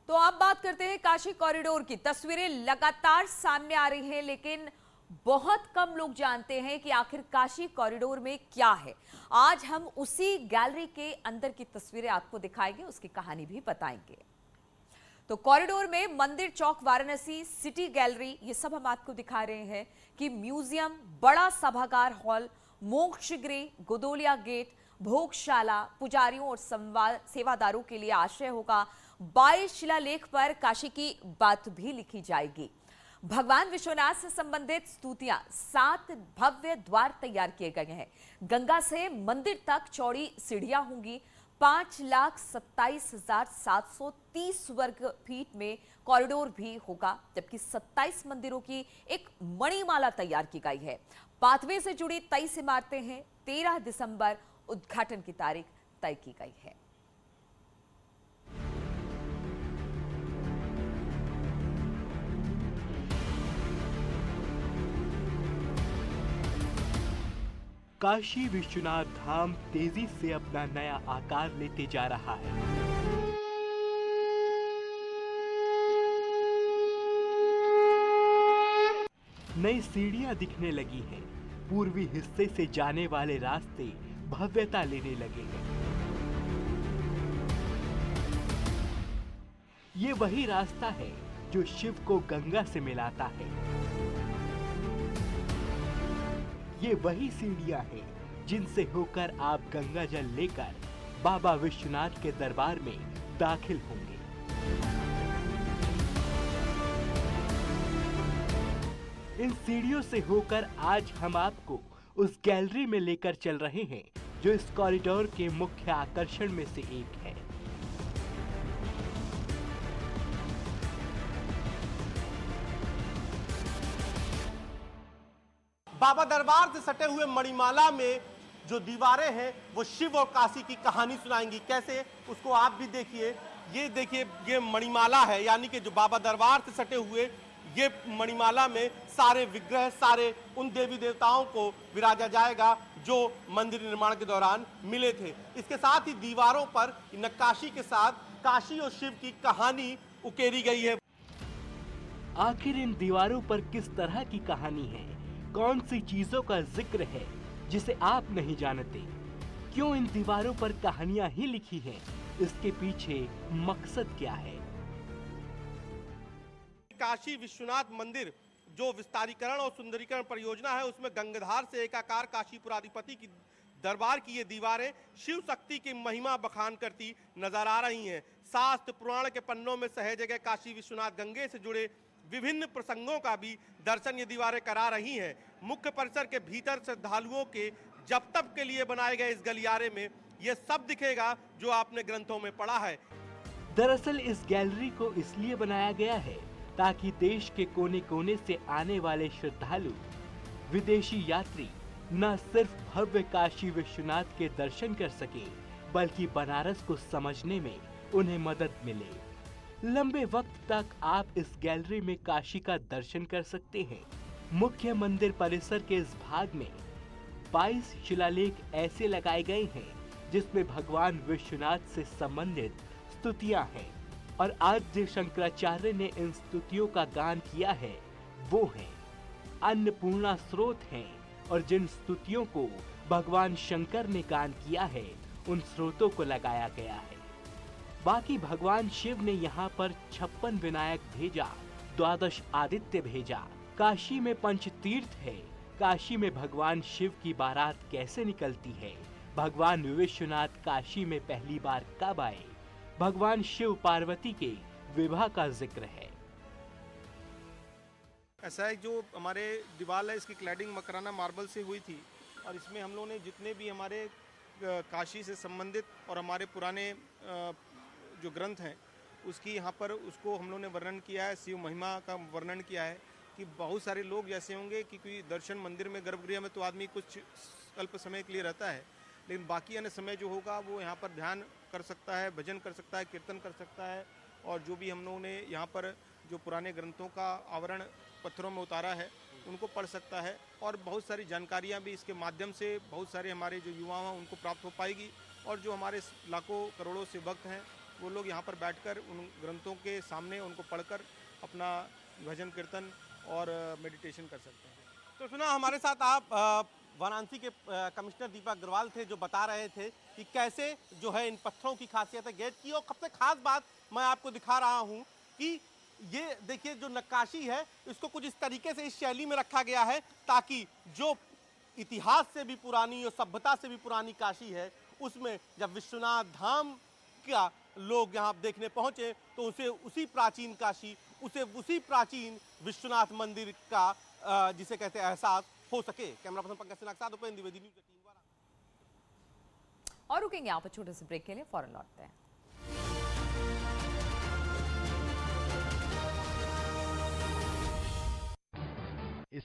तो अब बात करते हैं काशी कॉरिडोर की। तस्वीरें लगातार सामने आ रही हैं, लेकिन बहुत कम लोग जानते हैं कि आखिर काशी कॉरिडोर में क्या है। आज हम उसी गैलरी के अंदर की तस्वीरें आपको दिखाएंगे, उसकी कहानी भी बताएंगे। तो कॉरिडोर में मंदिर चौक, वाराणसी, सिटी गैलरी, ये सब हम आपको दिखा रहे हैं कि म्यूजियम, बड़ा सभागार हॉल, मोक्ष गृह, गोदोलिया गेट, भोगशाला, पुजारियों और सेवादारों के लिए आश्रय होगा। 22 शिलालेख पर काशी की बात भी लिखी जाएगी। भगवान विश्वनाथ से संबंधित स्तुतियां, 7 भव्य द्वार तैयार किए गए हैं। गंगा से मंदिर तक चौड़ी सीढ़ियां होंगी। 5,27,730 वर्ग फीट में कॉरिडोर भी होगा, जबकि 27 मंदिरों की एक मणिमाला तैयार की गई है। पाथवे से जुड़ी 23 इमारतें हैं। 13 दिसंबर उद्घाटन की तारीख तय की गई है। काशी विश्वनाथ धाम तेजी से अपना नया आकार लेते जा रहा है। नई सीढ़ियां दिखने लगी हैं। पूर्वी हिस्से से जाने वाले रास्ते भव्यता लेने लगे हैं। ये वही रास्ता है जो शिव को गंगा से मिलाता है। ये वही सीढ़ियां हैं जिनसे होकर आप गंगा जल लेकर बाबा विश्वनाथ के दरबार में दाखिल होंगे। इन सीढ़ियों से होकर आज हम आपको उस गैलरी में लेकर चल रहे हैं जो इस कॉरिडोर के मुख्य आकर्षण में से एक है। बाबा दरबार से सटे हुए मणिमाला में जो दीवारें हैं वो शिव और काशी की कहानी सुनाएंगी। कैसे, उसको आप भी देखिए। ये देखिए, ये मणिमाला है, यानी कि जो बाबा दरबार से सटे हुए ये मणिमाला में सारे विग्रह, सारे उन देवी देवताओं को विराजा जाएगा जो मंदिर निर्माण के दौरान मिले थे। इसके साथ ही दीवारों पर नक्काशी के साथ काशी और शिव की कहानी उकेरी गई है। आखिर इन दीवारों पर किस तरह की कहानी है? कौन सी चीजों का जिक्र है जिसे आप नहीं जानते? क्यों इन दीवारों पर कहानियां ही लिखी हैं? इसके पीछे मकसद क्या है? काशी विश्वनाथ मंदिर जो विस्तारीकरण और सुंदरीकरण परियोजना है, उसमें गंगाधार से एकाकार काशीपुराधिपति की दरबार की ये दीवारें शिव शक्ति की महिमा बखान करती नजर आ रही हैं। शास्त्र पुराण के पन्नों में सहेजे गए काशी विश्वनाथ गंगे से जुड़े विभिन्न प्रसंगों का भी दर्शन ये दीवारें करा रही हैं। मुख्य परिसर के भीतर श्रद्धालुओं के जप तप के लिए बनाए गए इस गलियारे में ये सब दिखेगा जो आपने ग्रंथों में पढ़ा है। दरअसल इस गैलरी को इसलिए बनाया गया है ताकि देश के कोने कोने से आने वाले श्रद्धालु, विदेशी यात्री न सिर्फ भव्य काशी विश्वनाथ के दर्शन कर सके, बल्कि बनारस को समझने में उन्हें मदद मिले। लंबे वक्त तक आप इस गैलरी में काशी का दर्शन कर सकते हैं। मुख्य मंदिर परिसर के इस भाग में 22 शिलालेख ऐसे लगाए गए हैं जिसमें भगवान विश्वनाथ से संबंधित स्तुतियां हैं, और आज जिस शंकराचार्य ने इन स्तुतियों का गान किया है वो हैं अन्नपूर्णा स्रोत हैं, और जिन स्तुतियों को भगवान शंकर ने गान किया है उन स्रोतों को लगाया गया है। बाकी भगवान शिव ने यहाँ पर 56 विनायक भेजा, 12 आदित्य भेजा। काशी में पंचतीर्थ है। काशी में भगवान शिव की बारात कैसे निकलती है? भगवान विश्वनाथ काशी में पहली बार कब आए? भगवान शिव पार्वती के विवाह का जिक्र है। ऐसा है, जो हमारे दीवार है इसकी क्लैडिंग मकराना मार्बल से हुई थी, और इसमें हम लोगों ने जितने भी हमारे काशी से संबंधित और हमारे पुराने जो ग्रंथ हैं उसकी यहाँ पर उसको हम लोगों ने वर्णन किया है। शिव महिमा का वर्णन किया है कि बहुत सारे लोग जैसे होंगे कि कोई दर्शन मंदिर में, गर्भगृह में तो आदमी कुछ अल्प समय के लिए रहता है, लेकिन बाकी अन्य समय जो होगा वो यहाँ पर ध्यान कर सकता है, भजन कर सकता है, कीर्तन कर सकता है, और जो भी हम लोगों ने यहाँ पर जो पुराने ग्रंथों का आवरण पत्थरों में उतारा है उनको पढ़ सकता है। और बहुत सारी जानकारियाँ भी इसके माध्यम से बहुत सारे हमारे जो युवा हैं उनको प्राप्त हो पाएगी, और जो हमारे लाखों करोड़ों से भक्त हैं वो लोग यहाँ पर बैठकर उन ग्रंथों के सामने उनको पढ़कर अपना भजन कीर्तन और मेडिटेशन कर सकते हैं। तो सुना हमारे साथ आप वाराणसी के कमिश्नर दीपक अग्रवाल थे, जो बता रहे थे कि कैसे जो है इन पत्थरों की खासियत है गेट की। और सबसे खास बात मैं आपको दिखा रहा हूं कि ये देखिए जो नक्काशी है इसको कुछ इस तरीके से इस शैली में रखा गया है ताकि जो इतिहास से भी पुरानी और सभ्यता से भी पुरानी काशी है उसमें जब विश्वनाथ धाम का लोग यहाँ देखने पहुंचे तो उसे उसी प्राचीन काशी, उसे उसी प्राचीन विश्वनाथ मंदिर का जिसे कहते हैं एहसास हो सके। कैमरा पर्सन पंकज सिन्हा के साथ उपेंद्र द्विवेदी, न्यूज़ 18 वाला। और रुकेंगे यहाँ पर छोटे से ब्रेक के लिए, फौरन लौटते हैं। इस